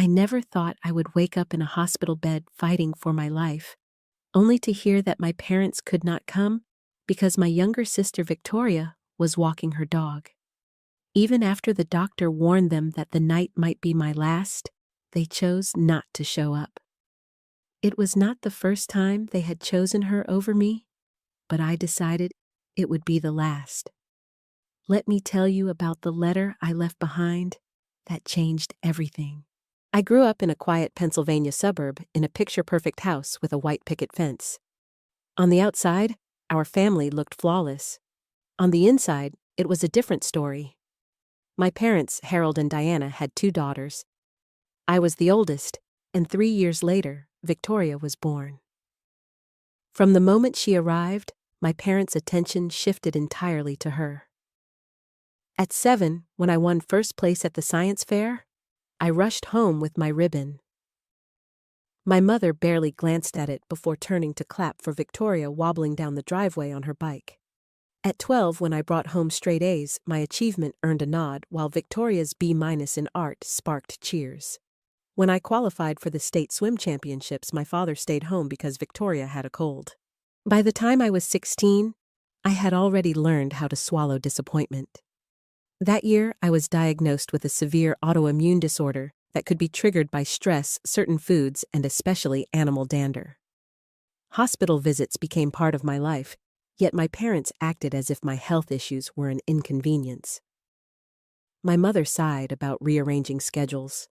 I never thought I would wake up in a hospital bed fighting for my life, only to hear that my parents could not come because my younger sister Victoria was walking her dog. Even after the doctor warned them that the night might be my last, they chose not to show up. It was not the first time they had chosen her over me, but I decided it would be the last. Let me tell you about the letter I left behind that changed everything. I grew up in a quiet Pennsylvania suburb in a picture-perfect house with a white picket fence. On the outside, our family looked flawless. On the inside, it was a different story. My parents, Harold and Diana, had 2 daughters. I was the oldest, and 3 years later, Victoria was born. From the moment she arrived, my parents' attention shifted entirely to her. At 7, when I won first place at the science fair, I rushed home with my ribbon. My mother barely glanced at it before turning to clap for Victoria wobbling down the driveway on her bike. At 12, when I brought home straight A's, my achievement earned a nod, while Victoria's B- in art sparked cheers. When I qualified for the state swim championships, my father stayed home because Victoria had a cold. By the time I was 16, I had already learned how to swallow disappointment. That year, I was diagnosed with a severe autoimmune disorder that could be triggered by stress, certain foods, and especially animal dander. Hospital visits became part of my life, yet my parents acted as if my health issues were an inconvenience. My mother sighed about rearranging schedules.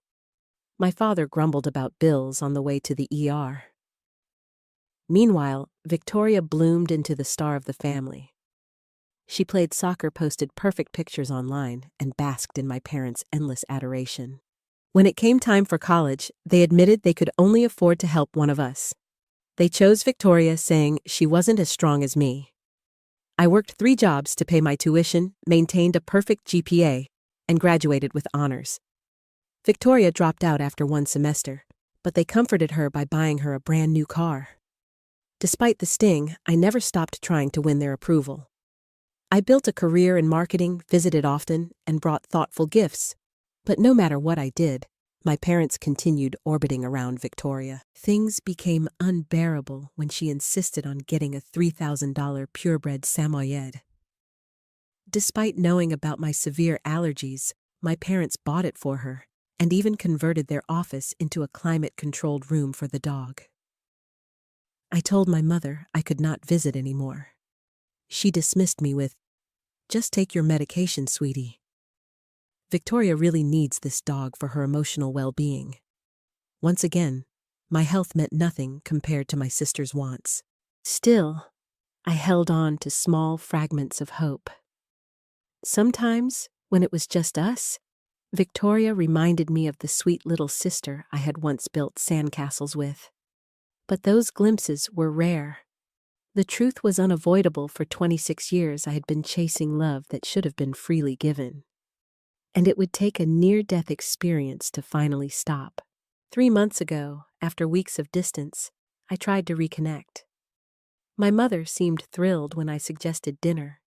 My father grumbled about bills on the way to the ER. Meanwhile, Victoria bloomed into the star of the family. She played soccer, posted perfect pictures online, and basked in my parents' endless adoration. When it came time for college, they admitted they could only afford to help one of us. They chose Victoria, saying she wasn't as strong as me. I worked 3 jobs to pay my tuition, maintained a perfect GPA, and graduated with honors. Victoria dropped out after 1 semester, but they comforted her by buying her a brand new car. Despite the sting, I never stopped trying to win their approval. I built a career in marketing, visited often, and brought thoughtful gifts. But no matter what I did, my parents continued orbiting around Victoria. Things became unbearable when she insisted on getting a $3,000 purebred Samoyed. Despite knowing about my severe allergies, my parents bought it for her and even converted their office into a climate-controlled room for the dog. I told my mother I could not visit anymore. She dismissed me with, "Just take your medication, sweetie. Victoria really needs this dog for her emotional well-being." Once again, my health meant nothing compared to my sister's wants. Still, I held on to small fragments of hope. Sometimes, when it was just us, Victoria reminded me of the sweet little sister I had once built sandcastles with. But those glimpses were rare. The truth was unavoidable. For 26 years I had been chasing love that should have been freely given. And it would take a near-death experience to finally stop. 3 months ago, after weeks of distance, I tried to reconnect. My mother seemed thrilled when I suggested dinner.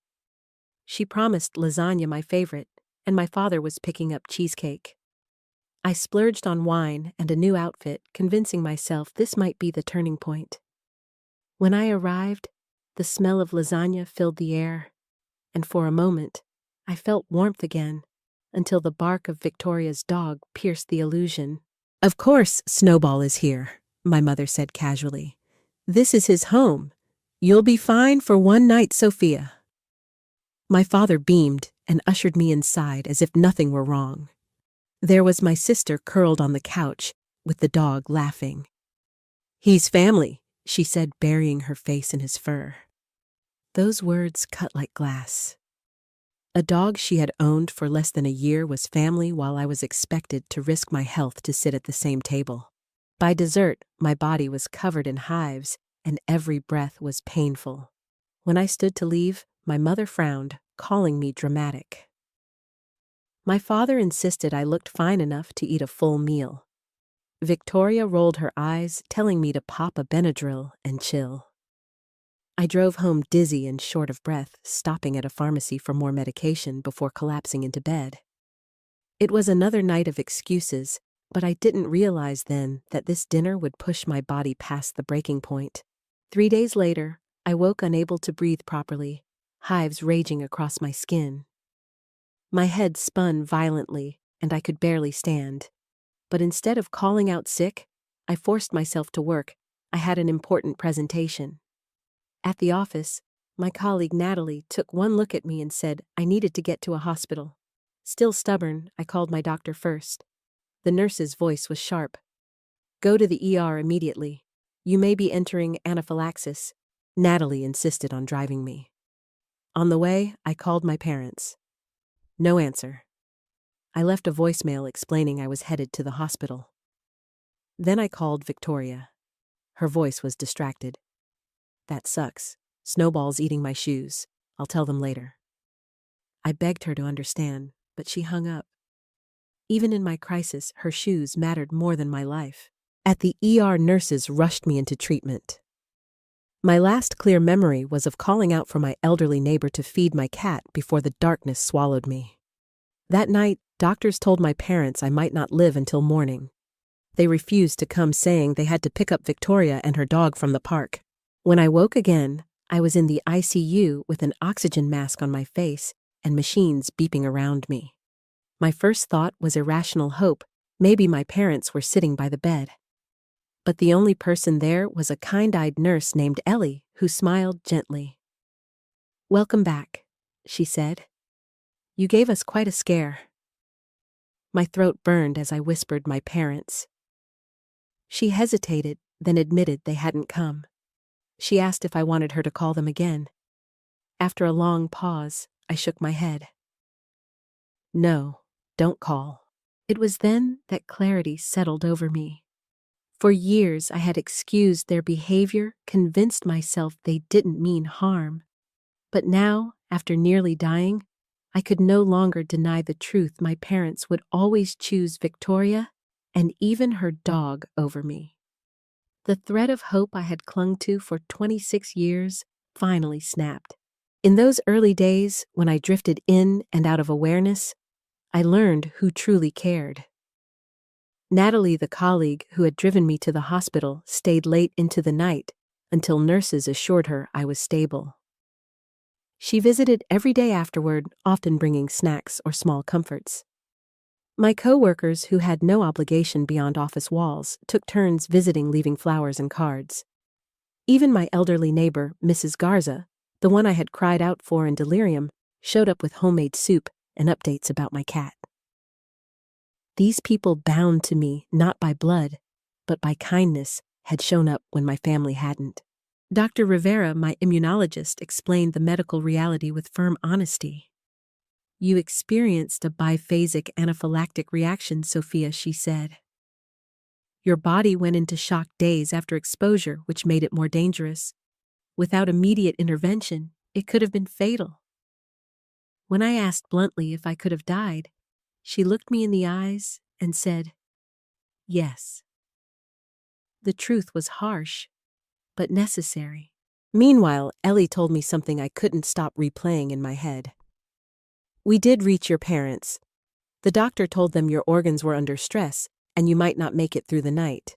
She promised lasagna, my favorite, and my father was picking up cheesecake. I splurged on wine and a new outfit, convincing myself this might be the turning point. When I arrived, the smell of lasagna filled the air, and for a moment, I felt warmth again, until the bark of Victoria's dog pierced the illusion. "Of course, Snowball is here," my mother said casually. "This is his home. You'll be fine for one night, Sophia." My father beamed and ushered me inside as if nothing were wrong. There was my sister curled on the couch, with the dog laughing. "He's family," she said, burying her face in his fur. Those words cut like glass. A dog she had owned for less than a year was family, while I was expected to risk my health to sit at the same table. By dessert, my body was covered in hives, and every breath was painful. When I stood to leave, my mother frowned, calling me dramatic. My father insisted I looked fine enough to eat a full meal. Victoria rolled her eyes, telling me to pop a Benadryl and chill. I drove home dizzy and short of breath, stopping at a pharmacy for more medication before collapsing into bed. It was another night of excuses, But I didn't realize then that this dinner would push my body past the breaking point. 3 days later, I woke unable to breathe properly, hives raging across my skin. My head spun violently, and I could barely stand. But instead of calling out sick, I forced myself to work. I had an important presentation. At the office, my colleague Natalie took one look at me and said I needed to get to a hospital. Still stubborn, I called my doctor first. The nurse's voice was sharp. "Go to the ER immediately. You may be entering anaphylaxis." Natalie insisted on driving me. On the way, I called my parents. No answer. I left a voicemail explaining I was headed to the hospital. Then I called Victoria. Her voice was distracted. "That sucks. Snowball's eating my shoes. I'll tell them later." I begged her to understand, but she hung up. Even in my crisis, her shoes mattered more than my life. At the ER, nurses rushed me into treatment. My last clear memory was of calling out for my elderly neighbor to feed my cat before the darkness swallowed me. That night, doctors told my parents I might not live until morning. They refused to come, saying they had to pick up Victoria and her dog from the park. When I woke again, I was in the ICU with an oxygen mask on my face and machines beeping around me. My first thought was irrational hope. Maybe my parents were sitting by the bed. But the only person there was a kind-eyed nurse named Ellie, who smiled gently. "Welcome back," she said. "You gave us quite a scare." My throat burned as I whispered my parents. She hesitated, then admitted they hadn't come. She asked if I wanted her to call them again. After a long pause, I shook my head. "No, don't call." It was then that clarity settled over me. For years I had excused their behavior, convinced myself they didn't mean harm. But now, after nearly dying, I could no longer deny the truth. My parents would always choose Victoria and even her dog over me. The thread of hope I had clung to for 26 years finally snapped. In those early days, when I drifted in and out of awareness, I learned who truly cared. Natalie, the colleague who had driven me to the hospital, stayed late into the night until nurses assured her I was stable. She visited every day afterward, often bringing snacks or small comforts. My co-workers, who had no obligation beyond office walls, took turns visiting, leaving flowers and cards. Even my elderly neighbor, Mrs. Garza, the one I had cried out for in delirium, showed up with homemade soup and updates about my cat. These people, bound to me not by blood, but by kindness, had shown up when my family hadn't. Dr. Rivera, my immunologist, explained the medical reality with firm honesty. "You experienced a biphasic anaphylactic reaction, Sophia," she said. "Your body went into shock days after exposure, which made it more dangerous. Without immediate intervention, it could have been fatal." When I asked bluntly if I could have died, she looked me in the eyes and said, "Yes." The truth was harsh, but necessary. Meanwhile, Ellie told me something I couldn't stop replaying in my head. "We did reach your parents. The doctor told them your organs were under stress and you might not make it through the night.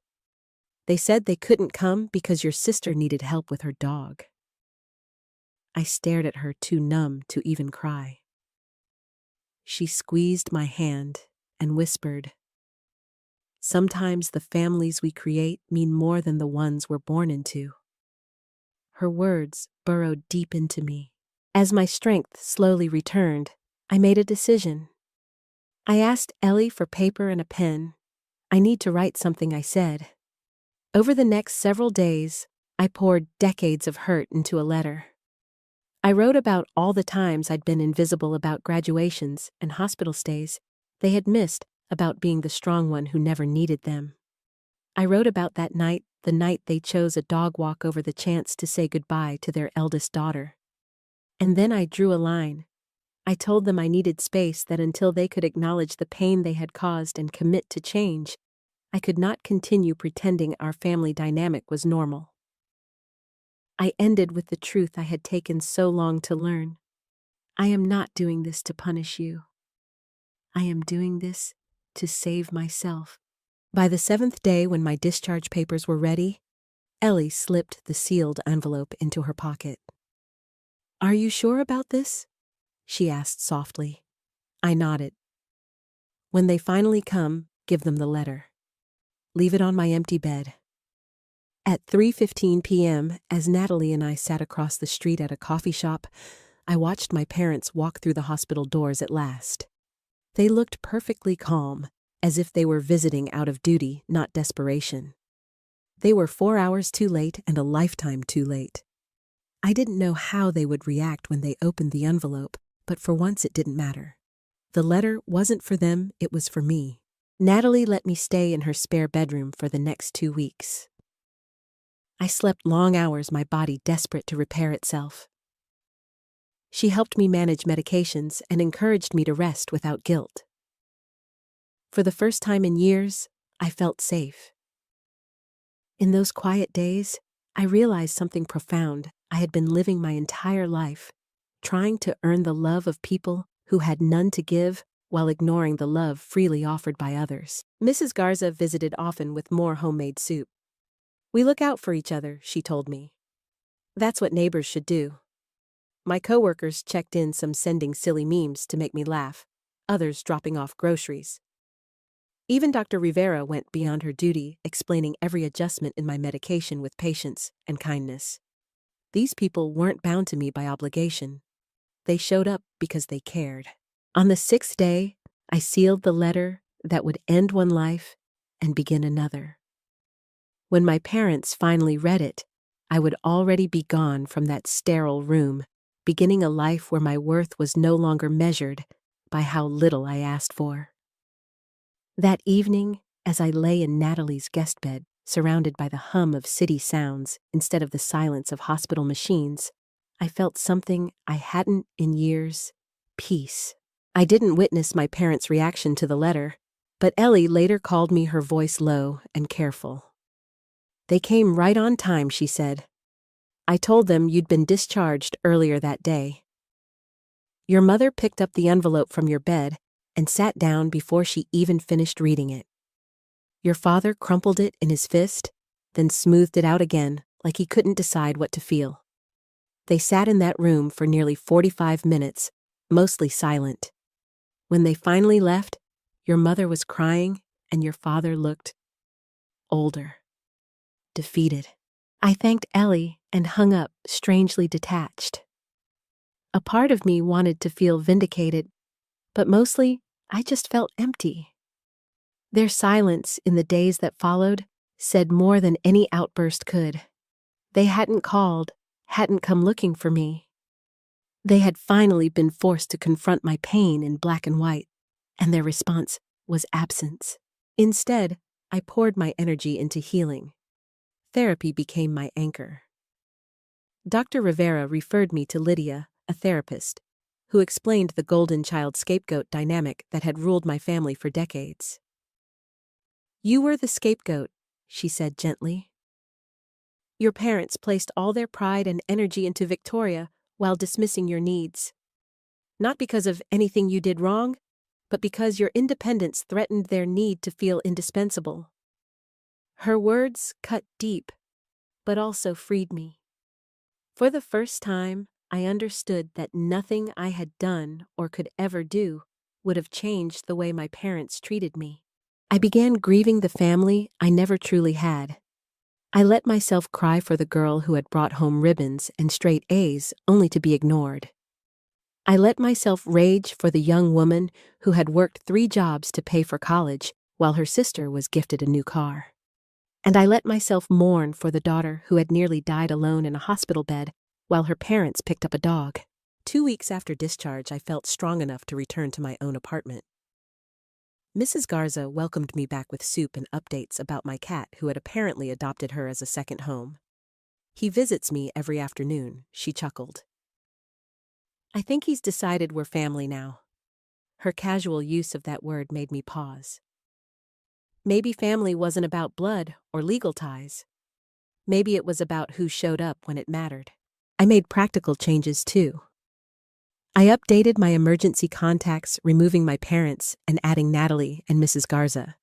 They said they couldn't come because your sister needed help with her dog." I stared at her, too numb to even cry. She squeezed my hand and whispered, "Sometimes the families we create mean more than the ones we're born into." Her words burrowed deep into me. As my strength slowly returned, I made a decision. I asked Ellie for paper and a pen. "I need to write something," I said. Over the next several days, I poured decades of hurt into a letter. I wrote about all the times I'd been invisible, about graduations and hospital stays they had missed, about being the strong one who never needed them. I wrote about that night, the night they chose a dog walk over the chance to say goodbye to their eldest daughter. And then I drew a line. I told them I needed space, that until they could acknowledge the pain they had caused and commit to change, I could not continue pretending our family dynamic was normal. I ended with the truth I had taken so long to learn. I am not doing this to punish you. I am doing this to save myself. By the 7th day, when my discharge papers were ready, Ellie slipped the sealed envelope into her pocket. "Are you sure about this?" she asked softly. I nodded. "When they finally come, give them the letter. Leave it on my empty bed." At 3:15 p.m., as Natalie and I sat across the street at a coffee shop, I watched my parents walk through the hospital doors at last. They looked perfectly calm, as if they were visiting out of duty, not desperation. They were 4 hours too late and a lifetime too late. I didn't know how they would react when they opened the envelope, but for once it didn't matter. The letter wasn't for them, it was for me. Natalie let me stay in her spare bedroom for the next 2 weeks. I slept long hours, my body desperate to repair itself. She helped me manage medications and encouraged me to rest without guilt. For the first time in years, I felt safe. In those quiet days, I realized something profound. I had been living my entire life, trying to earn the love of people who had none to give while ignoring the love freely offered by others. Mrs. Garza visited often with more homemade soup. "We look out for each other," she told me. "That's what neighbors should do." My coworkers checked in, some sending silly memes to make me laugh, others dropping off groceries. Even Dr. Rivera went beyond her duty, explaining every adjustment in my medication with patience and kindness. These people weren't bound to me by obligation. They showed up because they cared. On the 6th day, I sealed the letter that would end one life and begin another. When my parents finally read it, I would already be gone from that sterile room, beginning a life where my worth was no longer measured by how little I asked for. That evening, as I lay in Natalie's guest bed, surrounded by the hum of city sounds instead of the silence of hospital machines, I felt something I hadn't in years: peace. I didn't witness my parents' reaction to the letter, but Ellie later called me, her voice low and careful. "They came right on time," she said. "I told them you'd been discharged earlier that day. Your mother picked up the envelope from your bed and sat down before she even finished reading it. Your father crumpled it in his fist, then smoothed it out again like he couldn't decide what to feel. They sat in that room for nearly 45 minutes, mostly silent. When they finally left, your mother was crying and your father looked older, defeated." I thanked Ellie and hung up, strangely detached. A part of me wanted to feel vindicated, but mostly I just felt empty. Their silence in the days that followed said more than any outburst could. They hadn't called, hadn't come looking for me. They had finally been forced to confront my pain in black and white, and their response was absence. Instead, I poured my energy into healing. Therapy became my anchor. Dr. Rivera referred me to Lydia, a therapist, who explained the golden child scapegoat dynamic that had ruled my family for decades. "You were the scapegoat," she said gently. "Your parents placed all their pride and energy into Victoria while dismissing your needs. Not because of anything you did wrong, but because your independence threatened their need to feel indispensable." Her words cut deep, but also freed me. For the first time, I understood that nothing I had done or could ever do would have changed the way my parents treated me. I began grieving the family I never truly had. I let myself cry for the girl who had brought home ribbons and straight A's only to be ignored. I let myself rage for the young woman who had worked 3 jobs to pay for college while her sister was gifted a new car. And I let myself mourn for the daughter who had nearly died alone in a hospital bed while her parents picked up a dog. 2 weeks after discharge, I felt strong enough to return to my own apartment. Mrs. Garza welcomed me back with soup and updates about my cat who had apparently adopted her as a second home. "He visits me every afternoon," she chuckled. "I think he's decided we're family now." Her casual use of that word made me pause. Maybe family wasn't about blood or legal ties. Maybe it was about who showed up when it mattered. I made practical changes too. I updated my emergency contacts, removing my parents and adding Natalie and Mrs. Garza.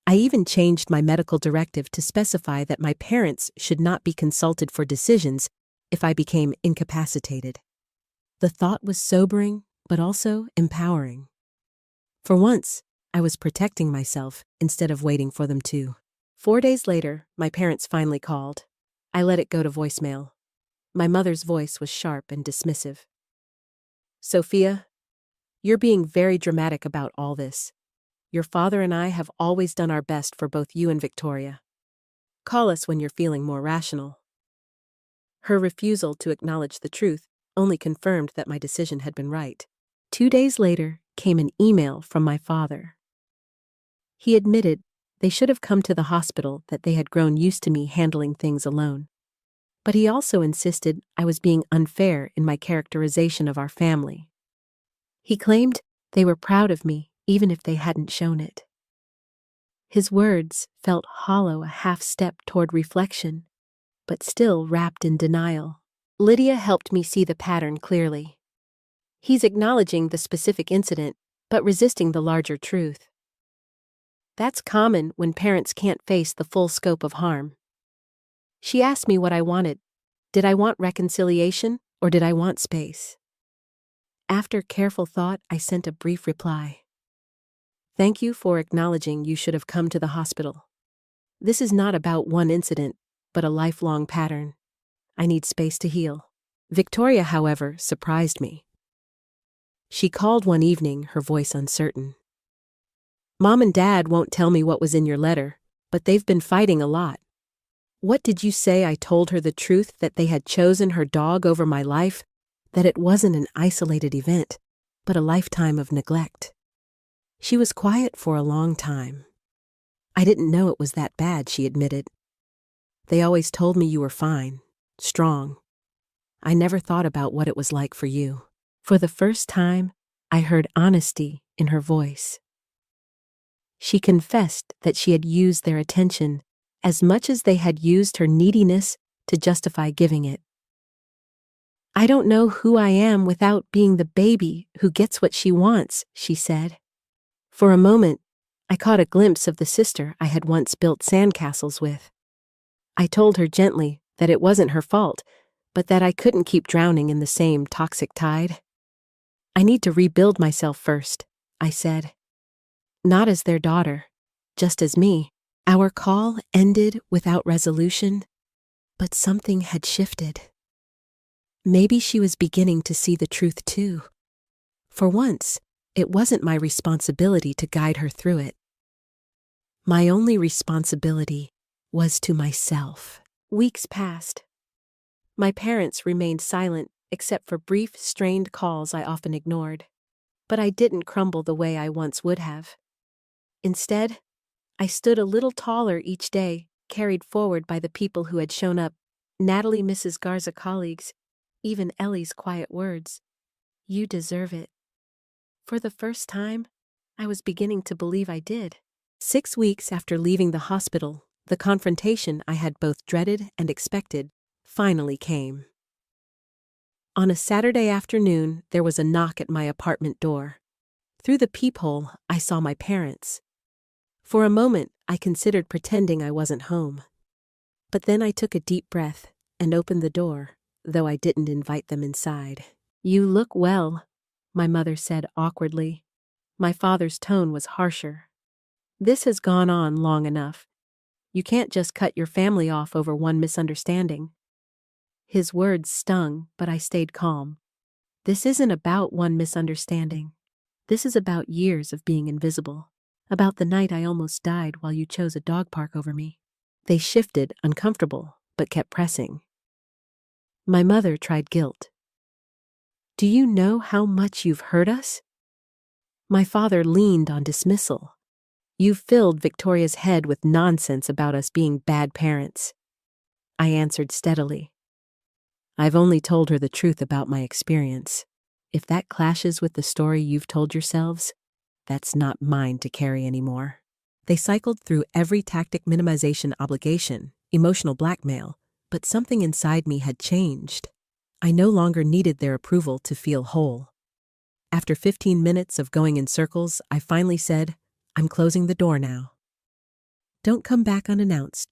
I even changed my medical directive to specify that my parents should not be consulted for decisions if I became incapacitated. The thought was sobering, but also empowering. For once, I was protecting myself instead of waiting for them to. 4 days later, my parents finally called. I let it go to voicemail. My mother's voice was sharp and dismissive. "Sophia, you're being very dramatic about all this. Your father and I have always done our best for both you and Victoria. Call us when you're feeling more rational." Her refusal to acknowledge the truth only confirmed that my decision had been right. 2 days later came an email from my father. He admitted they should have come to the hospital, that they had grown used to me handling things alone. But he also insisted I was being unfair in my characterization of our family. He claimed they were proud of me, even if they hadn't shown it. His words felt hollow, a half step toward reflection, but still wrapped in denial. Lydia helped me see the pattern clearly. He's acknowledging the specific incident, but resisting the larger truth. That's common when parents can't face the full scope of harm. She asked me what I wanted. Did I want reconciliation, or did I want space? After careful thought, I sent a brief reply. "Thank you for acknowledging you should have come to the hospital. This is not about one incident, but a lifelong pattern. I need space to heal." Victoria, however, surprised me. She called one evening, her voice uncertain. "Mom and Dad won't tell me what was in your letter, but they've been fighting a lot. What did you say?" I told her the truth, that they had chosen her dog over my life, that it wasn't an isolated event, but a lifetime of neglect. She was quiet for a long time. "I didn't know it was that bad," she admitted. "They always told me you were fine, strong. I never thought about what it was like for you." For the first time, I heard honesty in her voice. She confessed that she had used their attention as much as they had used her neediness to justify giving it. "I don't know who I am without being the baby who gets what she wants," she said. For a moment, I caught a glimpse of the sister I had once built sandcastles with. I told her gently that it wasn't her fault, but that I couldn't keep drowning in the same toxic tide. "I need to rebuild myself first," I said. Not as their daughter, just as me. Our call ended without resolution, but something had shifted. Maybe she was beginning to see the truth too. For once, it wasn't my responsibility to guide her through it. My only responsibility was to myself. Weeks passed. My parents remained silent, except for brief, strained calls I often ignored. But I didn't crumble the way I once would have. Instead, I stood a little taller each day, carried forward by the people who had shown up, Natalie, Mrs. Garza colleagues, even Ellie's quiet words. "You deserve it." For the first time, I was beginning to believe I did. 6 weeks after leaving the hospital, the confrontation I had both dreaded and expected finally came. On a Saturday afternoon, there was a knock at my apartment door. Through the peephole, I saw my parents. For a moment, I considered pretending I wasn't home. But then I took a deep breath and opened the door, though I didn't invite them inside. "You look well," my mother said awkwardly. My father's tone was harsher. "This has gone on long enough. You can't just cut your family off over one misunderstanding." His words stung, but I stayed calm. This isn't about one misunderstanding. This is about years of being invisible. About the night I almost died while you chose a dog park over me. They shifted, uncomfortable, but kept pressing. My mother tried guilt. "Do you know how much you've hurt us?" My father leaned on dismissal. "You filled Victoria's head with nonsense about us being bad parents." I answered steadily. "I've only told her the truth about my experience. If that clashes with the story you've told yourselves, that's not mine to carry anymore." They cycled through every tactic: minimization, obligation, emotional blackmail, but something inside me had changed. I no longer needed their approval to feel whole. After 15 minutes of going in circles, I finally said, "I'm closing the door now." Don't come back unannounced.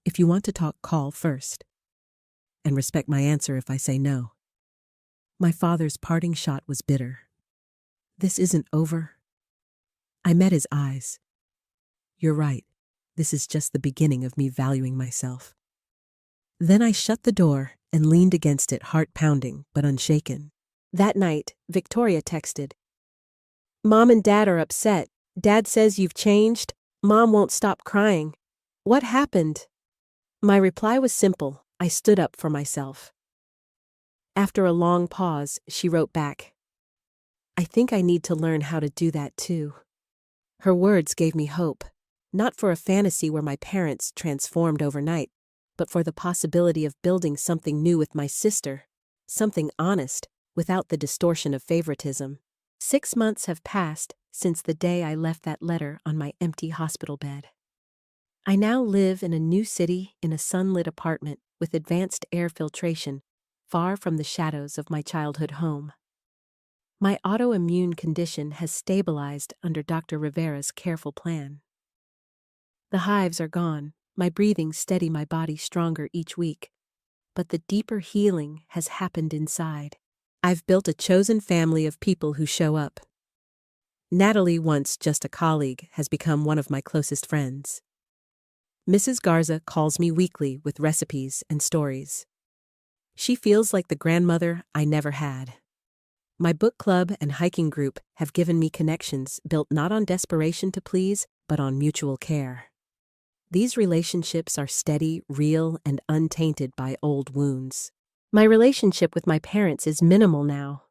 If you want to talk, call first. And respect my answer if I say no. My father's parting shot was bitter. This isn't over. I met his eyes. You're right. This is just the beginning of me valuing myself. Then I shut the door and leaned against it, heart pounding but unshaken. That night, Victoria texted, "Mom and Dad are upset. Dad says you've changed. Mom won't stop crying. What happened?" My reply was simple. I stood up for myself. After a long pause, she wrote back, "I think I need to learn how to do that too." Her words gave me hope, not for a fantasy where my parents transformed overnight, but for the possibility of building something new with my sister, something honest, without the distortion of favoritism. 6 months have passed since the day I left that letter on my empty hospital bed. I now live in a new city in a sunlit apartment with advanced air filtration, far from the shadows of my childhood home. My autoimmune condition has stabilized under Dr. Rivera's careful plan. The hives are gone, my breathing steady, my body stronger each week, but the deeper healing has happened inside. I've built a chosen family of people who show up. Natalie, once just a colleague, has become one of my closest friends. Mrs. Garza calls me weekly with recipes and stories. She feels like the grandmother I never had. My book club and hiking group have given me connections built not on desperation to please, but on mutual care. These relationships are steady, real, and untainted by old wounds. My relationship with my parents is minimal now.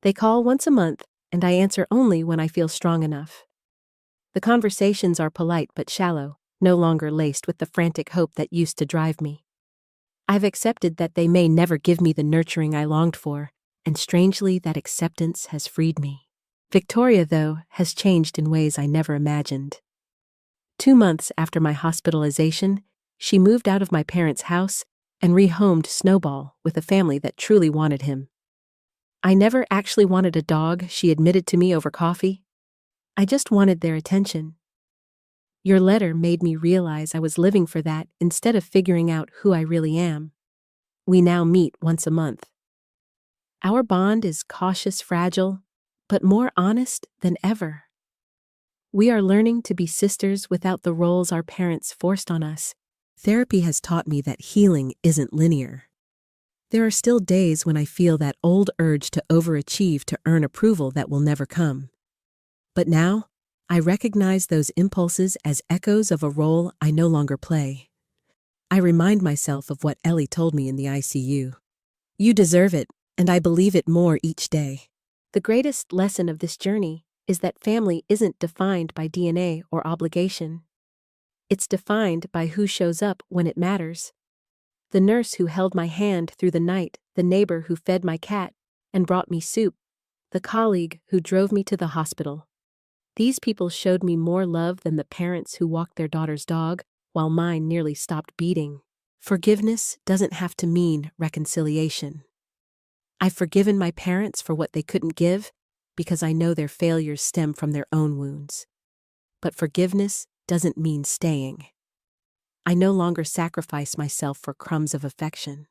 They call once a month, and I answer only when I feel strong enough. The conversations are polite but shallow, no longer laced with the frantic hope that used to drive me. I've accepted that they may never give me the nurturing I longed for, and strangely that acceptance has freed me. Victoria, though, has changed in ways I never imagined. 2 months after my hospitalization, she moved out of my parents' house and rehomed Snowball with a family that truly wanted him. "I never actually wanted a dog," she admitted to me over coffee. "I just wanted their attention." Your letter made me realize I was living for that instead of figuring out who I really am. We now meet once a month. Our bond is cautious, fragile, but more honest than ever. We are learning to be sisters without the roles our parents forced on us. Therapy has taught me that healing isn't linear. There are still days when I feel that old urge to overachieve to earn approval that will never come. But now, I recognize those impulses as echoes of a role I no longer play. I remind myself of what Ellie told me in the ICU. "You deserve it, and I believe it more each day." The greatest lesson of this journey is that family isn't defined by DNA or obligation. It's defined by who shows up when it matters. The nurse who held my hand through the night, the neighbor who fed my cat and brought me soup, the colleague who drove me to the hospital. These people showed me more love than the parents who walked their daughter's dog while mine nearly stopped beating. Forgiveness doesn't have to mean reconciliation. I've forgiven my parents for what they couldn't give because I know their failures stem from their own wounds. But forgiveness doesn't mean staying. I no longer sacrifice myself for crumbs of affection.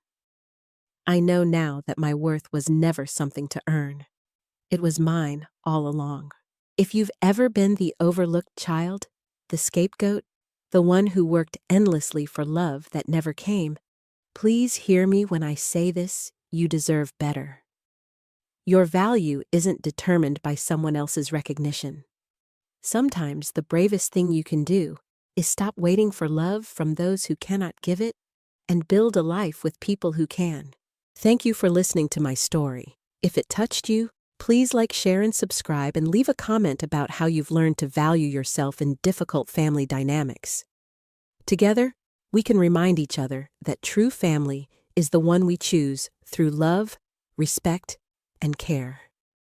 I know now that my worth was never something to earn. It was mine all along. If you've ever been the overlooked child, the scapegoat, the one who worked endlessly for love that never came, please hear me when I say this: you deserve better. Your value isn't determined by someone else's recognition. Sometimes the bravest thing you can do is stop waiting for love from those who cannot give it and build a life with people who can. Thank you for listening to my story. If it touched you, please like, share, and subscribe, and leave a comment about how you've learned to value yourself in difficult family dynamics. Together, we can remind each other that true family is the one we choose through love, respect, and care.